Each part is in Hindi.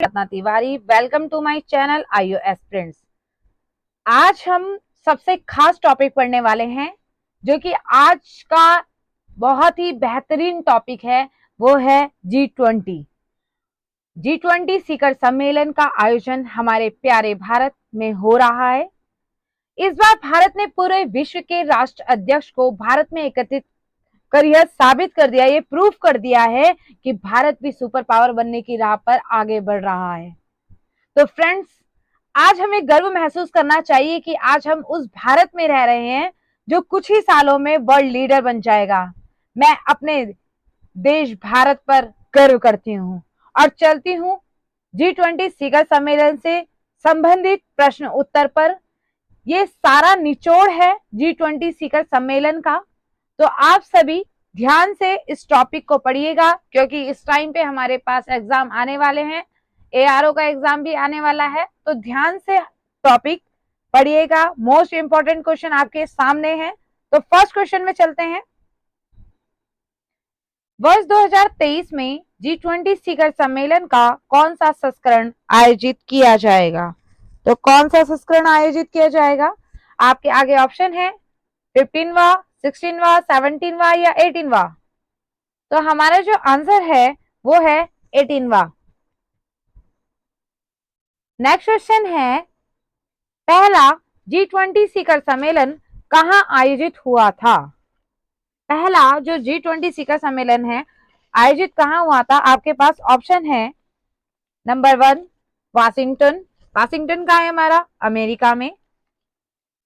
Ratna Tiwari. Welcome to my channel IO aspirants. आज हम सबसे खास टॉपिक पढ़ने वाले हैं जो कि आज का बहुत ही बेहतरीन टॉपिक है। वो है G20। G20 शिखर सम्मेलन का आयोजन हमारे प्यारे भारत में हो रहा है। इस बार भारत ने पूरे विश्व के राष्ट्र अध्यक्ष को भारत में एकत्रित कर यह साबित कर दिया, ये प्रूफ कर दिया है कि भारत भी सुपर पावर बनने की राह पर आगे बढ़ रहा है। तो फ्रेंड्स, आज हमें गर्व महसूस करना चाहिए कि आज हम उस भारत में रह रहे हैं जो कुछ ही सालों में वर्ल्ड लीडर बन जाएगा। मैं अपने देश भारत पर गर्व करती हूँ और चलती हूँ G20 शिखर सम्मेलन से संबंधित प्रश्न उत्तर पर। ये सारा निचोड़ है G20 शिखर सम्मेलन का। तो आप सभी ध्यान से इस टॉपिक को पढ़िएगा, क्योंकि इस टाइम पे हमारे पास एग्जाम आने वाले हैं। ARO का एग्जाम भी आने वाला है, तो ध्यान से टॉपिक पढ़िएगा। मोस्ट इंपॉर्टेंट क्वेश्चन आपके सामने है। तो फर्स्ट क्वेश्चन में चलते हैं। वर्ष 2023 में G20 शिखर सम्मेलन का कौन सा संस्करण आयोजित किया जाएगा? तो कौन सा संस्करण आयोजित किया जाएगा? आपके आगे ऑप्शन है 15वां, 16वां, 17वां या 18वां। तो हमारा जो आंसर है वो है 18वां। नेक्स्ट क्वेश्चन है, पहला G20 शिखर सम्मेलन कहां आयोजित हुआ था? पहला जो G20 शिखर सम्मेलन है आयोजित कहां हुआ था? आपके पास ऑप्शन है नंबर 1 वाशिंगटन। वाशिंगटन कहां है हमारा? अमेरिका में।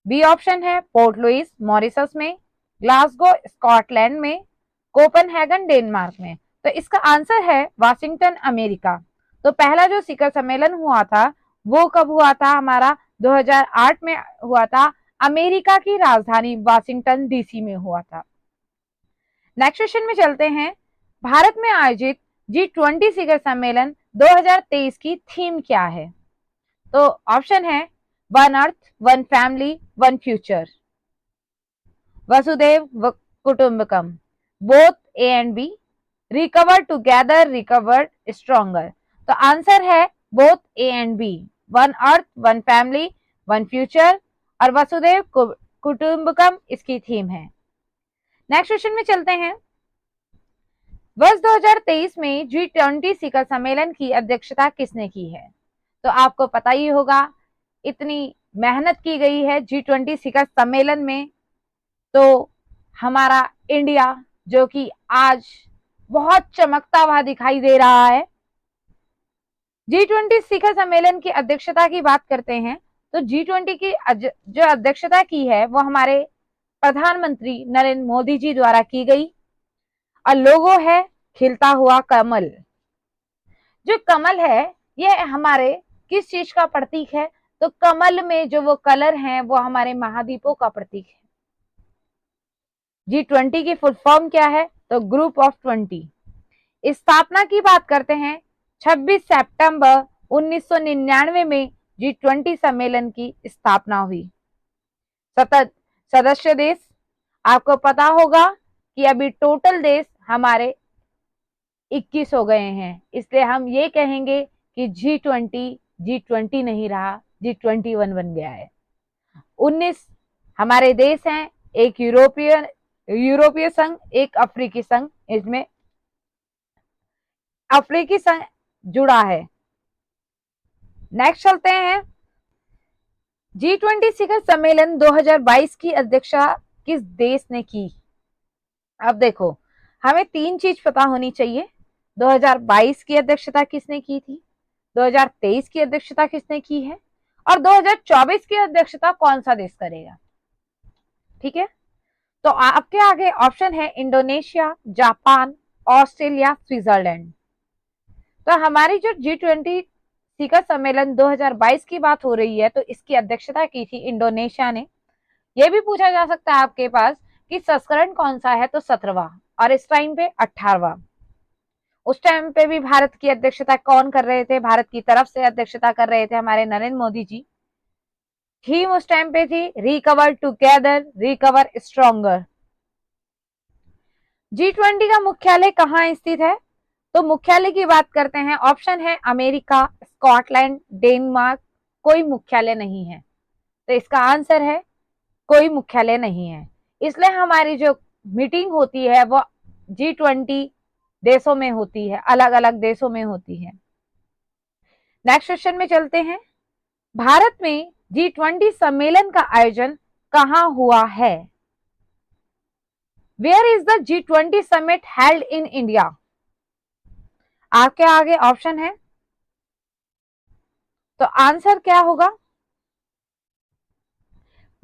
बी ऑप्शन है पोर्ट लुइस मॉरिशस में, ग्लासगो स्कॉटलैंड में, कोपेनहेगन डेनमार्क में। तो इसका आंसर है वाशिंगटन अमेरिका। तो पहला जो शिखर सम्मेलन हुआ था वो कब हुआ था? हमारा 2008 में हुआ था। अमेरिका की राजधानी वाशिंगटन DC में हुआ था। नेक्स्ट क्वेश्चन में चलते हैं। भारत में आयोजित G20 शिखर सम्मेलन 2023 की थीम क्या है? तो ऑप्शन है one earth, one family, one future, Vasudhaiva Kutumbakam, both A and B, recover together, recover stronger. तो आंसर है both A and B, one earth, one family, one future और वसुदेव कुटुंबकम इसकी थीम है। नेक्स्ट क्वेश्चन में चलते हैं। वर्ष 2023 में G20 शिखर सम्मेलन की अध्यक्षता किसने की है? तो आपको पता ही होगा, इतनी मेहनत की गई है G20 शिखर सम्मेलन में। तो हमारा इंडिया जो कि आज बहुत चमकता हुआ दिखाई दे रहा है। G20 शिखर सम्मेलन की अध्यक्षता की बात करते हैं तो G20 की जो अध्यक्षता की है वो हमारे प्रधानमंत्री नरेंद्र मोदी जी द्वारा की गई। और लोगो है खिलता हुआ कमल। जो कमल है ये हमारे किस चीज का प्रतीक है? तो कमल में जो वो कलर हैं वो हमारे महाद्वीपों का प्रतीक है। G20 की फुल फॉर्म क्या है? तो ग्रुप ऑफ 20। स्थापना की बात करते हैं 26 सितंबर 1999 में G20 सम्मेलन की स्थापना हुई। सतत सदस्य देश, आपको पता होगा कि अभी टोटल देश हमारे 21 हो गए हैं, इसलिए हम ये कहेंगे कि G20 नहीं रहा, G21 बन गया है। 19 हमारे देश हैं, एक यूरोपीय संघ, एक अफ्रीकी संघ, इसमें अफ्रीकी संघ जुड़ा है। नेक्स्ट चलते हैं। G20 शिखर सम्मेलन 2022 की अध्यक्षता किस देश ने की? अब देखो, हमें तीन चीज पता होनी चाहिए। 2022 की अध्यक्षता किसने की थी, 2023 की अध्यक्षता किसने की है और 2024 की अध्यक्षता कौन सा देश करेगा। ठीक है, तो आपके आगे ऑप्शन है इंडोनेशिया, जापान, ऑस्ट्रेलिया, स्विट्जरलैंड। तो हमारी जो G20 शिखर सम्मेलन 2022 की बात हो रही है तो इसकी अध्यक्षता की थी इंडोनेशिया ने। यह भी पूछा जा सकता है आपके पास कि संस्करण कौन सा है, तो 17वां और इस टाइम पे 18वां। उस टाइम पे भी भारत की अध्यक्षता कौन कर रहे थे? भारत की तरफ से अध्यक्षता कर रहे थे हमारे नरेंद्र मोदी जी। थीम उस टाइम पे थी recover together, recover stronger. G20 का मुख्यालय कहां स्थित है? तो मुख्यालय की बात करते हैं, ऑप्शन है अमेरिका, स्कॉटलैंड, डेनमार्क, कोई मुख्यालय नहीं है। तो इसका आंसर है कोई मुख्यालय नहीं है। इसलिए हमारी जो मीटिंग होती है वो G20 देशों में होती है, अलग अलग देशों में होती है। नेक्स्ट क्वेश्चन में चलते हैं। भारत में G20 सम्मेलन का आयोजन कहां हुआ है? Where is the G20 summit held in India? आपके आगे ऑप्शन है, तो आंसर क्या होगा?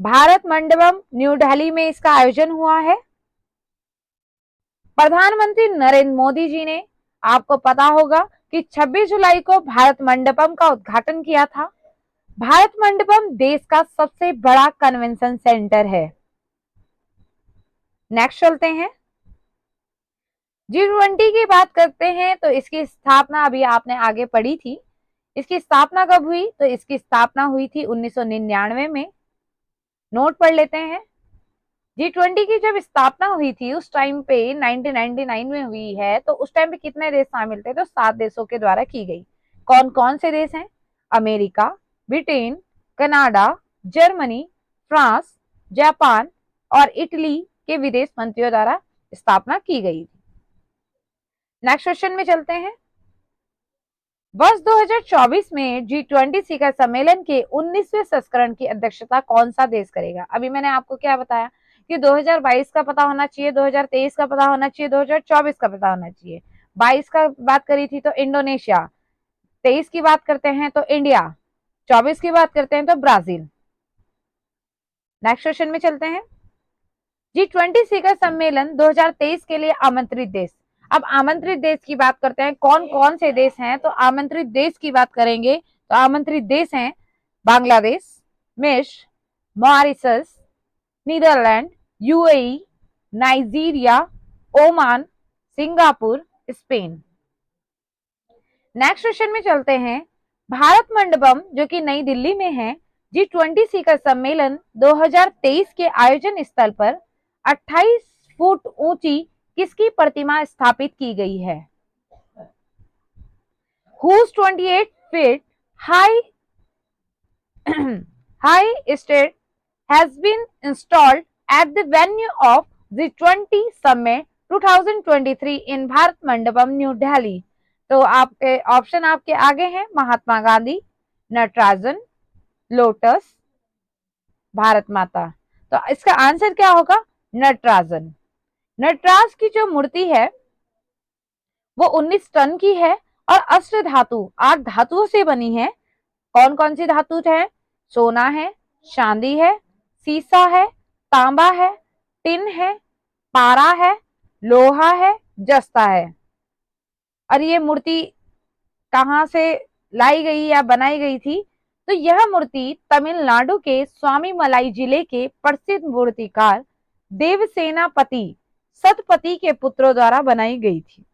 भारत मंडपम न्यू दिल्ली में इसका आयोजन हुआ है। प्रधानमंत्री नरेंद्र मोदी जी ने, आपको पता होगा कि 26 जुलाई को भारत मंडपम का उद्घाटन किया था। भारत मंडपम देश का सबसे बड़ा कन्वेंशन सेंटर है। नेक्स्ट चलते हैं। G20 की बात करते हैं तो इसकी स्थापना अभी आपने आगे पढ़ी थी। इसकी स्थापना कब हुई? तो इसकी स्थापना हुई थी 1999 में। नोट पढ़ लेते हैं। G20 की जब स्थापना हुई थी उस टाइम पे 1999 में हुई है, तो उस टाइम पे कितने देश शामिल थे? तो 7 देशों के द्वारा की गई। कौन कौन से देश हैं? America, Britain, Canada, Germany, France, Japan और इटली के विदेश मंत्रियों द्वारा स्थापना की गई। नेक्स्ट क्वेश्चन में चलते हैं। वर्ष 2024 में G20 शिखर सम्मेलन के 19वें संस्करण की अध्यक्षता कौन सा देश करेगा? अभी मैंने आपको क्या बताया कि 2022 का पता होना चाहिए, 2023 का पता होना चाहिए, 2024 का पता होना चाहिए। 22 का बात करी थी तो इंडोनेशिया, 23 की बात करते हैं तो इंडिया, 24 की बात करते हैं तो ब्राजील। नेक्स्ट क्वेश्चन में चलते हैं। G20 शिखर सम्मेलन 2023 के लिए आमंत्रित देश। अब आमंत्रित देश की बात करते हैं, कौन कौन से देश हैं? तो आमंत्रित देश की बात करेंगे तो आमंत्रित देश हैं बांग्लादेश, मिस्र, Mauritius, Netherlands, UAE, Nigeria, Oman, Singapore, Spain. Next question में चलते हैं। भारत मंडपम जो कि नई दिल्ली में है, G20 शिखर सम्मेलन 2023 के आयोजन स्थल पर 28 फुट ऊंची किसकी प्रतिमा स्थापित की गई है? Whose 28 feet high high state has been installed at the venue of G20 Summit 2023 in Bharat Mandapam new Delhi? तो आपके ऑप्शन आपके आगे हैं, महात्मा गांधी, नटराजन, लोटस, भारत माता। तो इसका आंसर क्या होगा? नटराजन। नटराज की जो मूर्ति है वो 19 टन की है और अष्ट धातु 8 धातुओं से बनी है। कौन कौन सी धातु है? सोना है, चांदी है, सीसा है, तांबा है, टिन है, पारा है, लोहा है, जस्ता है। और ये मूर्ति कहां से लाई गई या बनाई गई थी? तो यह मूर्ति तमिलनाडु के स्वामी मलाई जिले के प्रसिद्ध मूर्तिकार देवसेनापति सतपति के पुत्रों द्वारा बनाई गई थी।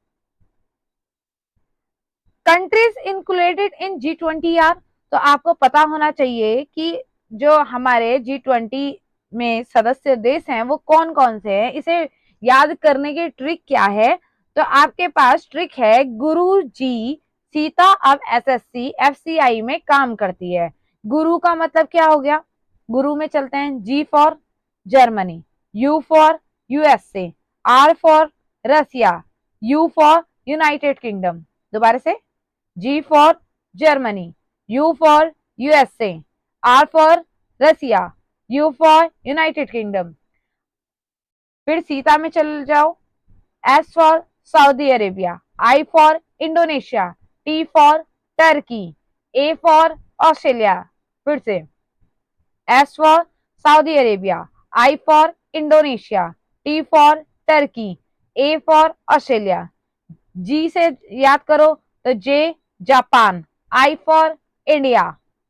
कंट्रीज इंक्लूडेड इन G20 यार, तो आपको पता होना चाहिए कि जो हमारे G20 में सदस्य देश हैं वो कौन कौन से हैं। इसे याद करने की ट्रिक क्या है? तो आपके पास ट्रिक है, गुरु जी सीता अब SSC FCI में काम करती है। गुरु का मतलब क्या हो गया? गुरु में चलते हैं, G for Germany, U for USA, R for Russia, U for United Kingdom. दोबारा से, G for Germany, U for USA, R for Russia, U for United Kingdom. फिर सीता में चल जाओ, S for Saudi Arabia, I for Indonesia, T for Turkey, A for Australia. फिर से, S for Saudi Arabia, I for Indonesia, T for Turkey, A for Australia. G से याद करो तो J Japan, I for India,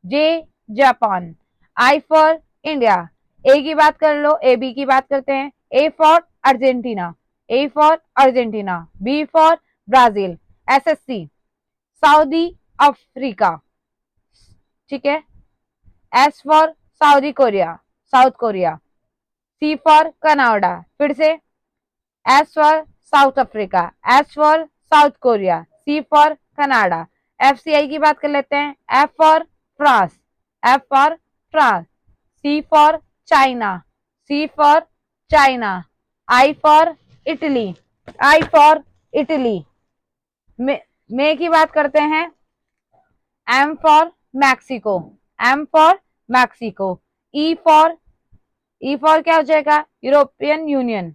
J Japan, I for India. A की बात कर लो, AB की बात करते हैं, A for Argentina, A for Argentina, B for Brazil, SSC Saudi Africa, ठीक है। S for Saudi Korea, south Korea, C for Canada. फिर से, S for south Africa, S for south Korea, C for Canada. FCI की बात कर लेते हैं, F for France, F for France. C for China, C for China. I for Italy, I for Italy. M की बात करते हैं, M for Mexico, M for Mexico. E for क्या हो जाएगा, यूरोपियन यूनियन।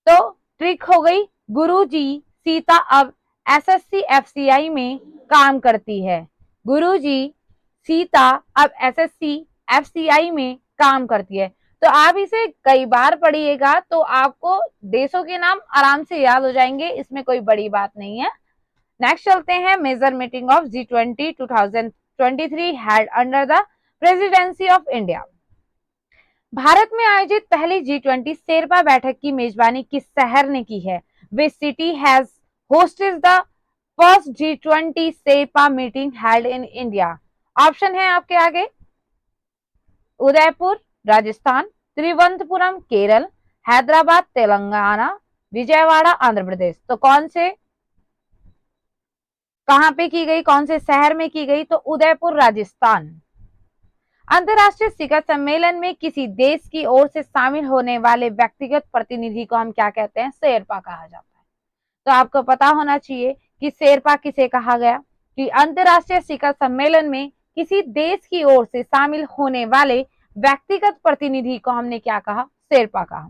तो ट्रिक हो गई, गुरुजी सीता अब SSC FCI में काम करती है। गुरुजी सीता अब SSC FCI में काम करती है। तो आप इसे कई बार पढ़िएगा तो आपको देशों के नाम आराम से याद हो जाएंगे, इसमें कोई बड़ी बात नहीं है। नेक्स्ट चलते हैं, major meeting of G20 2023 held under the presidency of India. Bharat में आयोजित पहली G20 शेरपा बैठक की मेजबानी किस शहर ने की है? Which city has hosted the first G20 Sherpa meeting held in India? Option है आपके आगे, उदयपुर राजस्थान, तिरुवनंतपुरम केरल, हैदराबाद तेलंगाना, विजयवाड़ा आंध्र प्रदेश। तो कौन से, कहां पे की गई, कौन से शहर में की गई? तो उदयपुर राजस्थान। अंतर्राष्ट्रीय शिखर सम्मेलन में किसी देश की ओर से शामिल होने वाले व्यक्तिगत प्रतिनिधि को हम क्या कहते हैं? शेरपा कहा जाता है। तो आपको पता होना चाहिए कि शेरपा किसे कहा गया, कि अंतर्राष्ट्रीय शिखर सम्मेलन में किसी देश की ओर से शामिल होने वाले व्यक्तिगत प्रतिनिधि को हमने क्या कहा? शेरपा कहा।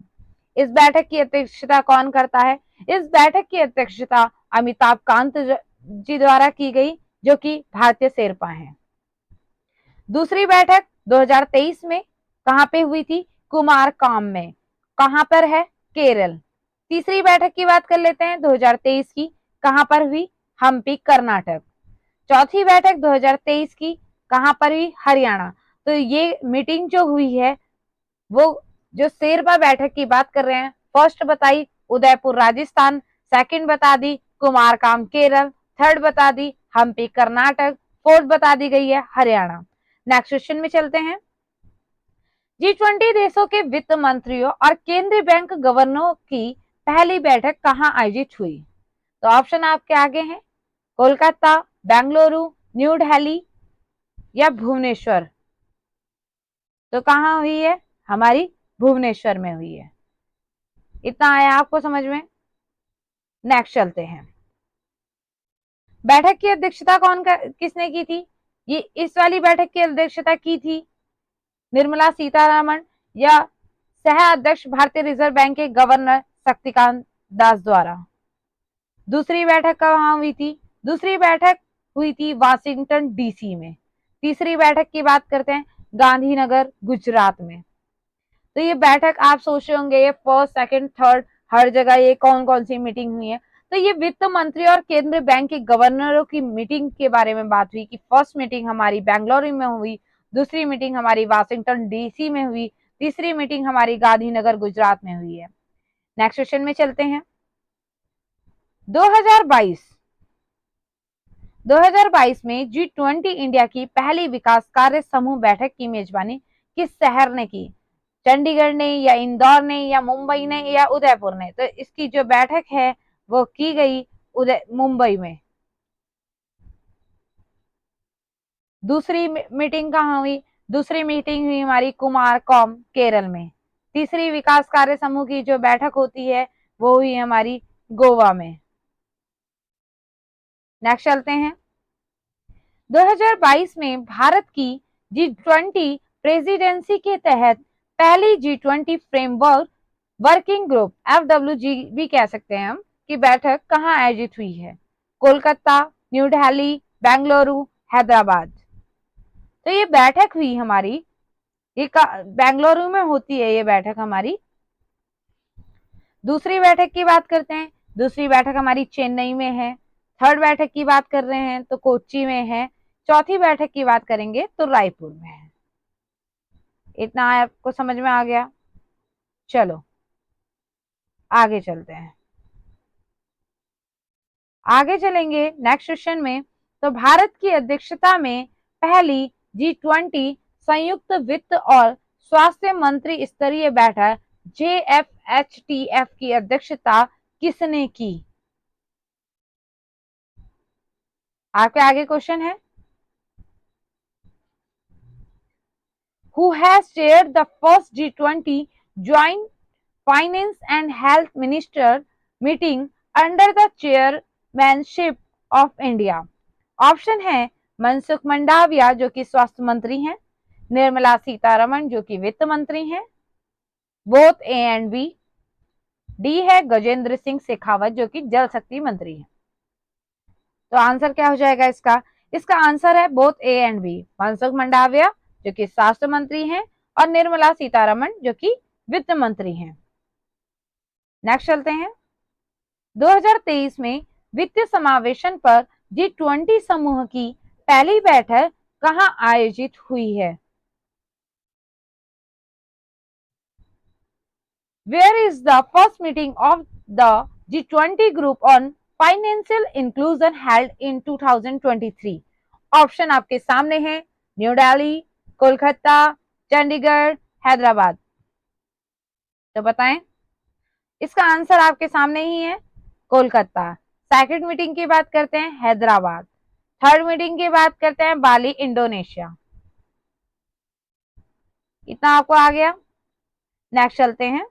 इस बैठक की अध्यक्षता कौन करता है? इस बैठक की अध्यक्षता अमिताभ कांत जी द्वारा की गई, जो कि भारतीय शेरपा हैं। दूसरी बैठक 2023 में कहां पे हुई थी? कुमारकाम में। कहां पर है? केरल। तीसरी बैठक की बात कर लेते हैं 2023 की, कहां पर हुई? हम्पी कर्नाटक। चौथी बैठक 2023 की कहां पर हुई? हरियाणा। तो ये मीटिंग जो हुई है वो जो शेरपा बैठक की बात कर रहे हैं, फर्स्ट बताई उदयपुर राजस्थान, सेकंड बता दी कुमारकाम केरल, थर्ड बता दी हम्पी कर्नाटक, फोर्थ बता दी गई है हरियाणा। नेक्स्ट क्वेश्चन में चलते हैं, G20 देशों के वित्त मंत्रियों और केंद्रीय बैंक गवर्नरों की पहली बैठक कहां आयोजित हुई? तो ऑप्शन आपके आगे हैं, कोलकाता, बेंगलुरु, न्यू दिल्ली या भुवनेश्वर। तो कहां हुई है? हमारी भुवनेश्वर में हुई है। इतना आया आपको समझ में? नेक्स्ट चलते हैं, बैठक की अध्यक्षता किसने की थी? ये इस वाली बैठक की अध्यक्षता की थी निर्मला सीतारमण या सह अध्यक्ष भारतीय रिजर्व बैंक के गवर्नर शक्तिकांत दास द्वारा। दूसरी बैठक कहां हुई थी? दूसरी बैठक हुई थी वाशिंगटन DC में। तीसरी बैठक की बात करते हैं गांधीनगर गुजरात में। तो ये बैठक आप सोच रहे होंगे ये फर्स्ट सेकंड थर्ड हर जगह ये कौन कौन सी मीटिंग हुई है? तो ये वित्त मंत्री और केंद्रीय बैंक के गवर्नरों की मीटिंग के बारे में बात हुई कि फर्स्ट मीटिंग हमारी बेंगलुरु में हुई, दूसरी मीटिंग हमारी वाशिंगटन DC में हुई, तीसरी मीटिंग हमारी गांधीनगर गुजरात में हुई है। नेक्स्ट क्वेश्चन में चलते हैं, 2022 में G20 इंडिया की पहली विकास कार्य समूह बैठक की मेजबानी किस शहर ने की? चंडीगढ़ ने या इंदौर ने या मुंबई ने या उदयपुर ने? तो इसकी जो बैठक है वो की गई मुंबई में। दूसरी मीटिंग कहाँ हुई? दूसरी मीटिंग हुई हमारी कुमारकॉम केरल में। तीसरी विकास कार्य समूह की जो बैठक होती है वो हुई हमारी गोवा में। नेक्स्ट चलते हैं, 2022 में भारत की G20 प्रेसिडेंसी के तहत पहली G20 framework working group FWG भी कह सकते हैं हम की बैठक कहां आयोजित हुई है? कोलकाता, न्यू दिल्ली, बेंगलुरु, हैदराबाद। तो ये बैठक हुई हमारी, ये बेंगलुरु में होती है ये बैठक हमारी। दूसरी बैठक की बात करते हैं, दूसरी बैठक हमारी चेन्नई में है। थर्ड बैठक की बात कर रहे हैं तो कोच्चि में है। चौथी बैठक की बात करेंगे तो रायपुर में है। इतना आपको समझ में आ गया? चलो आगे चलते हैं, आगे चलेंगे नेक्स्ट क्वेश्चन में। तो भारत की अध्यक्षता में पहली G20 संयुक्त वित्त और स्वास्थ्य मंत्री स्तरीय बैठक JFHTF की अध्यक्षता किसने की? आपके आगे क्वेश्चन है, who has chaired the first G20 joint finance and health minister meeting under the chairmanship of India? Option है मनसुख मंडाविया जो कि स्वास्थ्य मंत्री हैं, निर्मला सीतारमण जो कि वित्त मंत्री हैं, both A and B, D है गजेंद्र सिंह शेखावत जो कि जल शक्ति मंत्री हैं। तो आंसर क्या हो जाएगा इसका? इसका आंसर है both A and B, Mansukh Mandaviya जो कि स्वास्थ्य मंत्री हैं और निर्मला सीतारमण जो कि वित्त मंत्री हैं। नेक्स्ट चलते हैं, 2023 में वित्तीय समावेशन पर G20 समूह की पहली बैठक कहां आयोजित हुई है? Where is the first meeting of the G20 group on financial inclusion held in 2023? Option आपके सामने है, न्यू दिल्ली, कोलकाता, चंडीगढ़, हैदराबाद। तो बताएं, इसका आंसर आपके सामने ही है, कोलकाता। सेकंड मीटिंग की बात करते हैं, हैदराबाद। थर्ड मीटिंग की बात करते हैं, बाली, इंडोनेशिया। इतना आपको आ गया। नेक्स्ट चलते हैं,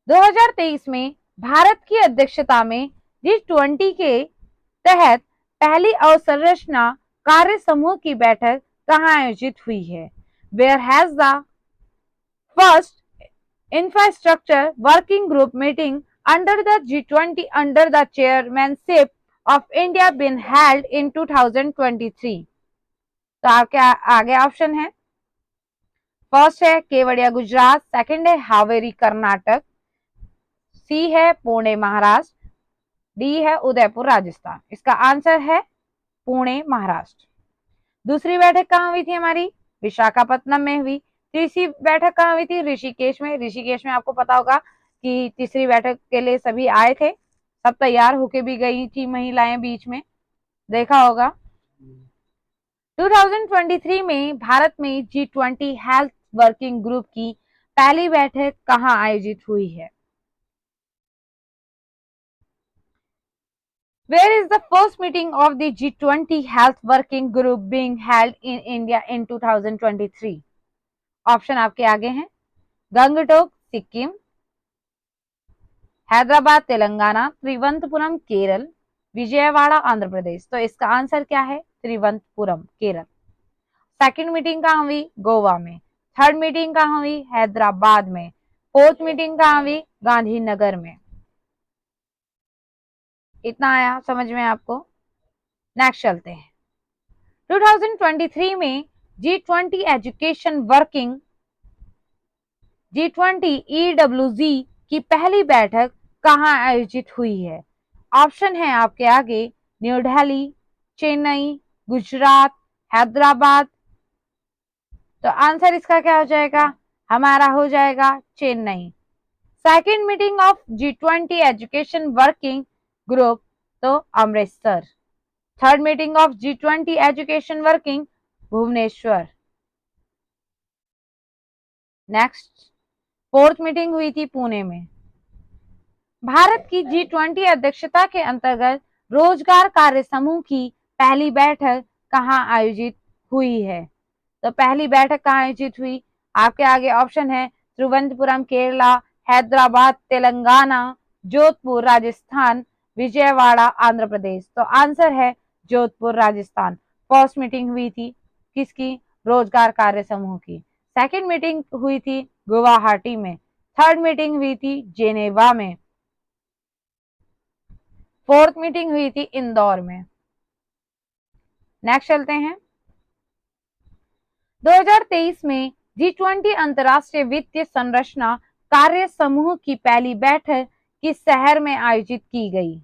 2023 में भारत की अध्यक्षता में G20 के तहत पहली अवसंरचना कार्य समूह की बैठक कहां आयोजित हुई है? Where has the first infrastructure working group meeting under the G20 under the chairmanship of India been held in 2023? तो आपके आगे ऑप्शन है, फर्स्ट है केवड़िया गुजरात, सेकंड है हावेरी कर्नाटक, सी है पुणे महाराष्ट्र, डी है उदयपुर राजस्थान। इसका आंसर है पुणे महाराष्ट्र। दूसरी बैठक कहां हुई थी हमारी? विशाखापत्तनम में हुई। तीसरी बैठक कहां हुई थी? ऋषिकेश में। ऋषिकेश में आपको पता होगा कि तीसरी बैठक के लिए सभी आए थे, सब तैयार होके भी गई थी महिलाएं, बीच में देखा होगा। 2023 में भारत में G20 हेल्थ वर्किंग ग्रुप की पहली बैठक कहां आयोजित हुई है? Where is the first meeting of the G20 Health Working Group being held in India in 2023? Option आपके आगे हैं, गंगटोक सिक्किम, हैदराबाद तेलंगाना, त्रिवंतपुरम केरल, विजयवाड़ा आंध्र प्रदेश। तो इसका आंसर क्या है? त्रिवंतपुरम केरल। सेकंड मीटिंग कहां हुई? गोवा में। थर्ड मीटिंग कहां हुई? हैदराबाद में। फोर्थ मीटिंग कहां हुई? गांधीनगर में। इतना आया समझ में आपको? नेक्स्ट चलते हैं, 2023 में G20 education working G20 EWG की पहली बैठक कहां आयोजित हुई है? ऑप्शन है आपके आगे, न्यू दिल्ली, चेन्नई, गुजरात, हैदराबाद। तो आंसर इसका क्या हो जाएगा? हमारा हो जाएगा Chennai. Second meeting of G20 education working group तो Amritsar. Third meeting of G20 education working Bhubaneswar. Next, fourth meeting हुई थी पुणे में। भारत की G20 अध्यक्षता के अंतर्गत रोजगार कार्य समूह की पहली बैठक कहां आयोजित हुई है? तो पहली बैठक कहां आयोजित हुई? आपके आगे ऑप्शन है, तिरुवनंतपुरम केरला, हैदराबाद तेलंगाना, जोधपुर राजस्थान, विजयवाड़ा आंध्र प्रदेश। तो आंसर है जोधपुर राजस्थान। फर्स्ट मीटिंग हुई थी किसकी? रोजगार कार्य समूह की। सेकंड मीटिंग हुई थी गुवाहाटी में। थर्ड मीटिंग हुई थी जेनेवा में। फोर्थ मीटिंग हुई थी इंदौर में। नेक्स्ट चलते हैं, 2023 में G20 अंतरराष्ट्रीय वित्तीय संरचना कार्य समूह की पहली बैठक किस शहर में आयोजित की गई?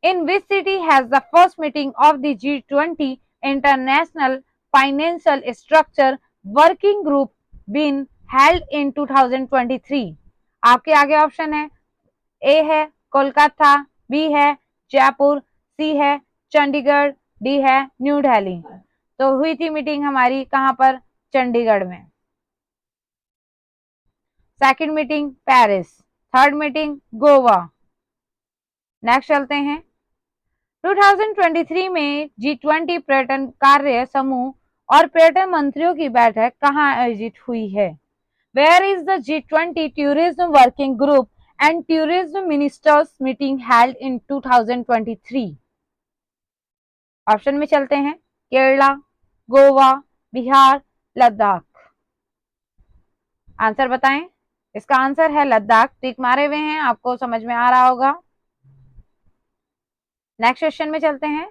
In which city has the first meeting of the G20 International Financial Structure Working Group been held in 2023? आपके आगे ऑप्शन है, ए है कोलकाता, बी है जयपुर, सी है चंडीगढ़, डी है न्यू दिल्ली। तो हुई थी मीटिंग हमारी कहां पर? चंडीगढ़ में। Second meeting Paris, third meeting Goa. Next चलते हैं, 2023 में G20 पर्यटन कार्य समूह और पर्यटन मंत्रियों की बैठक कहाँ आयोजित हुई है? Where is the G20 Tourism Working Group and Tourism Ministers meeting held in 2023? Option में चलते हैं, केरला, गोवा, बिहार, लद्दाख। आंसर बताएं। इसका आंसर है लद्दाख। टिक मारे हुए हैं, आपको समझ में आ रहा होगा। नेक्स्ट क्वेश्चन में चलते हैं।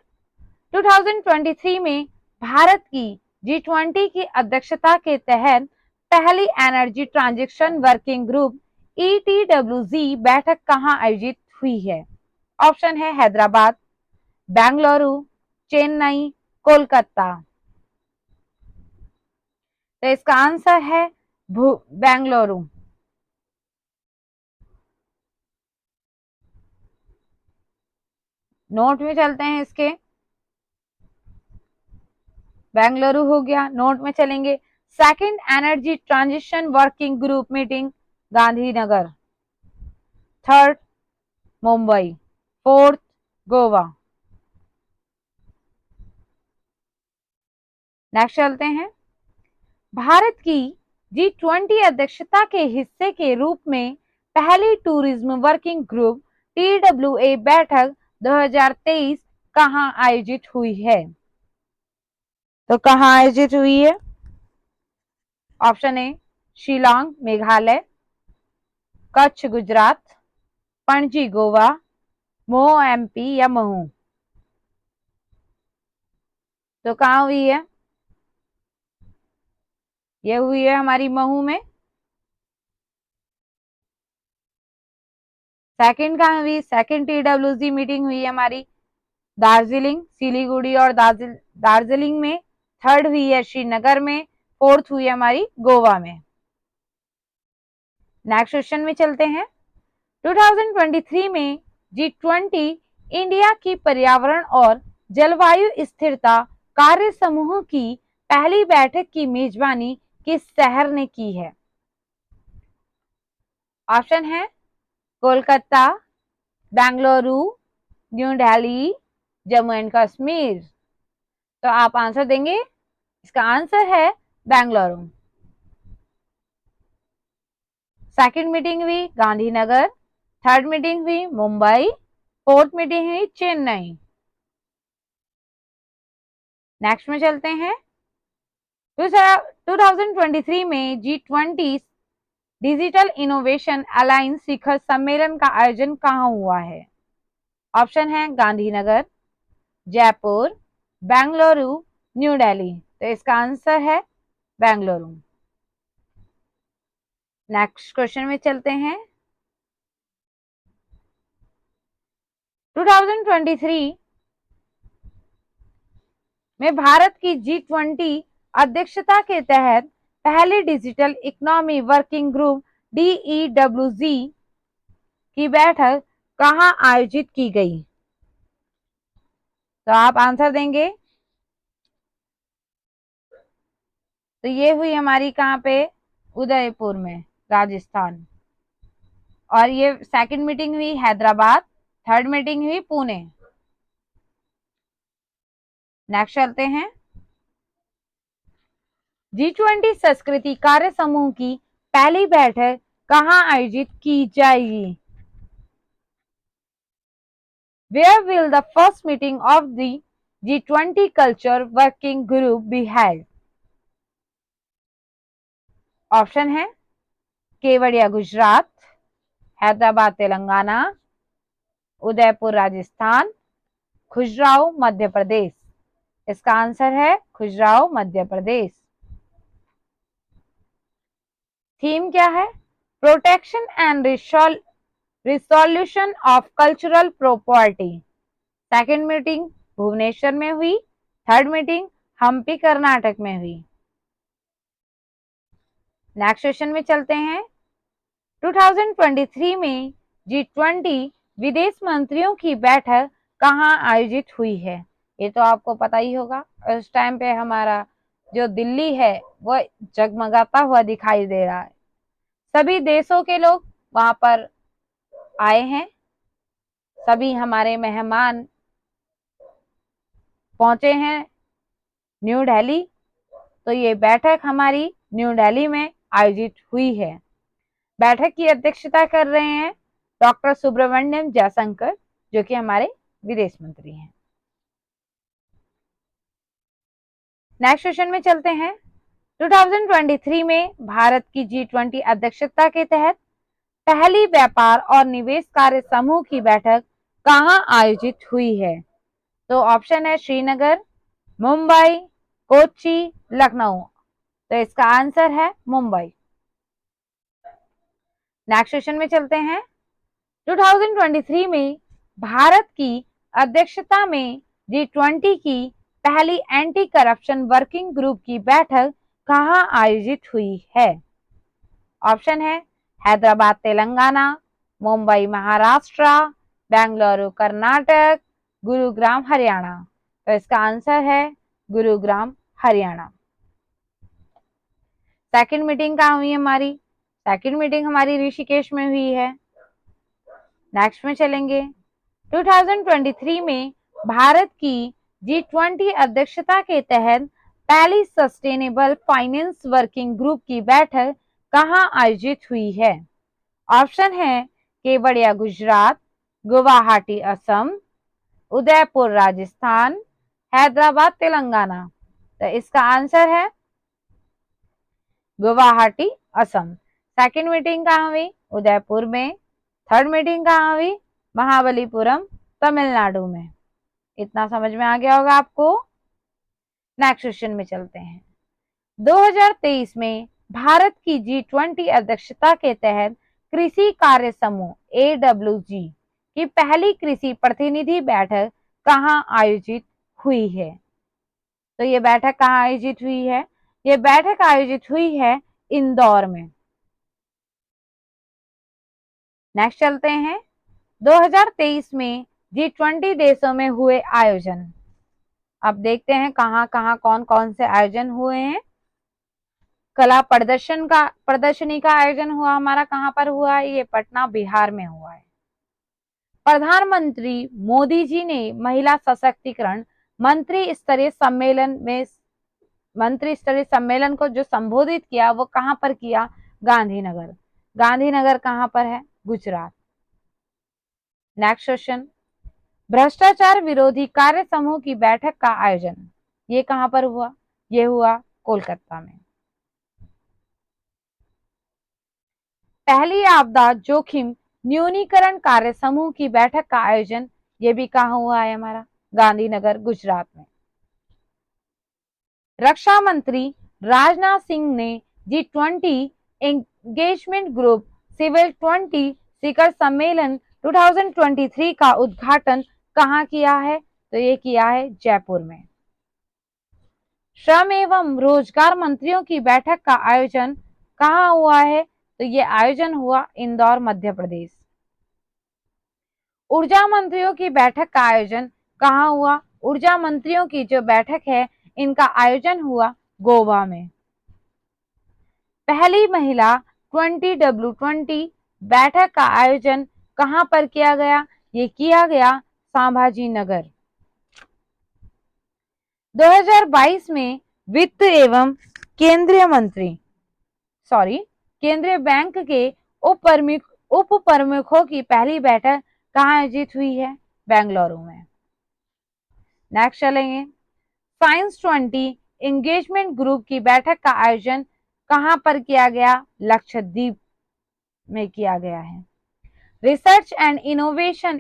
2023 में भारत की G20 की अध्यक्षता के तहत पहली energy transition working group ETWG बैठक कहां आयोजित हुई है? ऑप्शन है हैदराबाद, बेंगलुरु, चेन्नई, कोलकाता। तो इसका आंसर है बेंगलुरु। नोट में चलते हैं इसके। बेंगलुरु हो गया, नोट में चलेंगे। Second energy transition working group meeting Gandhinagar, third Mumbai, fourth Goa. Next चलते हैं। भारत की G20 अध्यक्षता के हिस्से के रूप में पहली टूरिज्म वर्किंग ग्रुप TWA बैठक 2023 कहां आयोजित हुई है? तो कहां आयोजित हुई है? Option A Shillong Meghalaya, Kutch Gujarat, Panaji Goa, Mhow MP या महू। तो कहां हुई है? ये हुई है हमारी महू में। सेकंड कहां हुई? सेकंड TWG मीटिंग हुई है हमारी दार्जिलिंग, सिलीगुड़ी और दार्जिलिंग में। थर्ड हुई है श्रीनगर में। फोर्थ हुई है हमारी गोवा में। नेक्स्ट क्वेश्चन में चलते हैं। 2023 में G20 इंडिया की पर्यावरण और जलवायु स्थिरता कार्य समूह की पहली बैठक की मेजबानी किस शहर ने की है? ऑप्शन है कोलकाता, बेंगलुरु, न्यू दिल्ली, जम्मू एंड कश्मीर। तो आप आंसर देंगे। इसका आंसर है बेंगलुरु। सेकंड मीटिंग हुई गांधीनगर, थर्ड मीटिंग हुई मुंबई, फोर्थ मीटिंग हुई चेन्नई। नेक्स्ट में चलते हैं। 2023 में G20 डिजिटल इनोवेशन अलायंस शिखर सम्मेलन का आयोजन कहां हुआ है? ऑप्शन है गांधीनगर, जयपुर, बेंगलुरु, न्यू दिल्ली। तो इसका आंसर है बेंगलुरु। नेक्स्ट क्वेश्चन में चलते हैं। 2023 में भारत की G20 अध्यक्षता के तहत पहली digital economy working group DEWG की बैठक कहां आयोजित की गई? तो आप आंसर देंगे। तो ये हुई हमारी कहां पे? उदयपुर में, राजस्थान। और ये सेकंड मीटिंग हुई हैदराबाद, थर्ड मीटिंग हुई पुणे। नेक्स्ट चलते हैं। G20 संस्कृति कार्य समूह की पहली बैठक कहां आयोजित की जाएगी? Where will the first meeting of the G20 Culture Working Group be held? Option है केवड़िया गुजरात, हैदराबाद तेलंगाना, उदयपुर राजस्थान, खुजराहो मध्य प्रदेश। इसका आंसर है खुजराहो मध्य प्रदेश। थीम क्या है? Protection and resolution of cultural property. Second meeting Bhubaneswar में हुई, थर्ड मीटिंग हम्पी कर्नाटक में हुई। नेक्स्ट क्वेश्चन में चलते हैं। 2023 में G20 विदेश मंत्रियों की बैठक कहां आयोजित हुई है? ये तो आपको पता ही होगा। उस टाइम पे हमारा जो दिल्ली है वो जगमगाता हुआ दिखाई दे रहा है। सभी देशों के लोग वहां पर आए हैं। सभी हमारे मेहमान पहुंचे हैं न्यू दिल्ली। तो ये बैठक हमारी न्यू दिल्ली में आयोजित हुई है। बैठक की अध्यक्षता कर रहे हैं डॉक्टर सुब्रमण्यम जयशंकर, जो कि हमारे विदेश मंत्री हैं। नेक्स्ट क्वेश्चन में चलते हैं। 2023 में भारत की G20 अध्यक्षता के तहत पहली व्यापार और निवेश कार्य समूह की बैठक कहां आयोजित हुई है? तो ऑप्शन है श्रीनगर, मुंबई, कोच्चि, लखनऊ। तो इसका आंसर है मुंबई। नेक्स्ट क्वेश्चन में चलते हैं। 2023 में भारत की अध्यक्षता में G20 की पहली एंटी करप्शन वर्किंग ग्रुप की बैठक कहां आयोजित हुई है? ऑप्शन है हैदराबाद तेलंगाना, मुंबई महाराष्ट्र, बेंगलुरु कर्नाटक, गुरुग्राम हरियाणा। तो इसका आंसर है गुरुग्राम हरियाणा। सेकंड मीटिंग कहाँ हुई हमारी? सेकंड मीटिंग हमारी ऋषिकेश में हुई है। नेक्स्ट में चलेंगे। 2023 में भारत की G20 अध्यक्षता के तहत पहली सस्टेनेबल फाइनेंस वर्किंग ग्रुप की बैठक कहां आयोजित हुई है? ऑप्शन है केवड़िया गुजरात, गुवाहाटी असम, उदयपुर राजस्थान, हैदराबाद तेलंगाना। तो इसका आंसर है गुवाहाटी असम। सेकंड मीटिंग कहाँ हुई? उदयपुर में। थर्ड मीटिंग कहाँ हुई? महाबलीपुरम तमिलनाडु में। इतना समझ में आ गया होगा आपको। नेक्स्ट क्वेश्चन में चलते हैं। 2023 में भारत की G20 अध्यक्षता के तहत कृषि कार्य समूह AWG की पहली कृषि प्रतिनिधि बैठक कहां आयोजित हुई है? तो ये बैठक कहां आयोजित हुई है? ये बैठक आयोजित हुई है इंदौर में। नेक्स्ट चलते हैं। 2023 में G20 देशों में हुए आयोजन। अब देखते हैं कहां कहां कौन कौन से आयोजन हुए हैं। कला प्रदर्शनी का आयोजन हुआ हमारा कहां पर हुआ है? ये पटना बिहार में हुआ है। प्रधानमंत्री मोदी जी ने महिला सशक्तिकरण मंत्री स्तरीय सम्मेलन को जो संबोधित किया वो कहां पर किया? गांधीनगर। गांधीनगर कहां पर है? गुजरात। Next question. भ्रष्टाचार विरोधी कार्य समूह की बैठक का आयोजन ये कहां पर हुआ? ये हुआ कोलकाता में। पहली आपदा जोखिम न्यूनीकरण कार्य समूह की बैठक का आयोजन ये भी कहां हुआ है? हमारा गांधीनगर गुजरात में। रक्षा मंत्री राजनाथ सिंह ने G20 एंगेजमेंट ग्रुप सिविल 20 शिखर सम्मेलन 2023 का उद्घाटन कहां किया है? तो ये किया है जयपुर में। श्रम एवं रोजगार मंत्रियों की बैठक का आयोजन कहां हुआ है? तो ये आयोजन हुआ इंदौर मध्य प्रदेश। ऊर्जा मंत्रियों की बैठक का आयोजन कहां हुआ? ऊर्जा मंत्रियों की जो बैठक है इनका आयोजन हुआ गोवा में। पहली महिला 20W20 बैठक का आयोजन कहां पर किया गया? ये किया गया संभाजी नगर। 2022 में वित्त एवं केंद्रीय बैंक के उप प्रमुखों की पहली बैठक कहां आयोजित हुई है? बेंगलुरु में। नेक्स्ट चलेंगे। साइंस 20 एंगेजमेंट ग्रुप की बैठक का आयोजन कहां पर किया गया? लक्षद्वीप में किया गया है। Research and innovation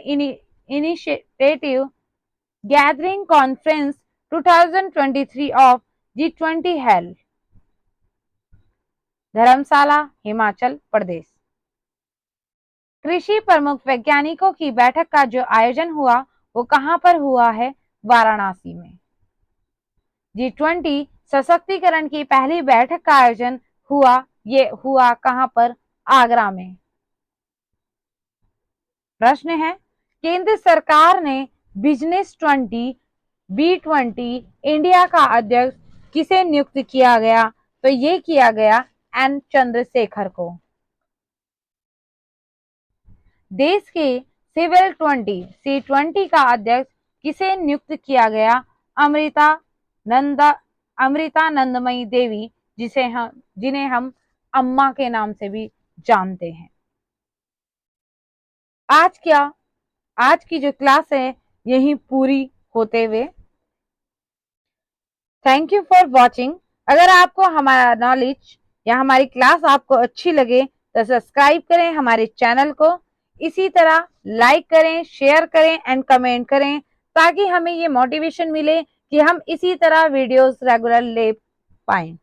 initiative gathering conference 2023 of G20 held Dharamshala Himachal Pradesh. कृषि प्रमुख वैज्ञानिकों की बैठक का जो आयोजन हुआ वो कहां पर हुआ है? वाराणसी में। G20 सशक्तिकरण की पहली बैठक का आयोजन ये हुआ कहां पर? आगरा में। प्रश्न है केंद्र सरकार ने बिजनेस 20 B20 इंडिया का अध्यक्ष किसे नियुक्त किया गया? तो ये किया गया N चंद्रशेखर को। देश के सिविल 20 C20 का अध्यक्ष किसे नियुक्त किया गया? अमृता नंदा अमृतानंदमयी देवी, जिन्हें हम अम्मा के नाम से भी जानते हैं। आज की जो क्लास है यही पूरी होते हुए, थैंक यू फॉर वॉचिंग। अगर आपको हमारा नॉलेज या हमारी क्लास आपको अच्छी लगे तो सब्सक्राइब करें हमारे चैनल को। इसी तरह लाइक करें, शेयर करें एंड कमेंट करें, ताकि हमें ये मोटिवेशन मिले कि हम इसी तरह वीडियोस रेगुलर ले पाएं।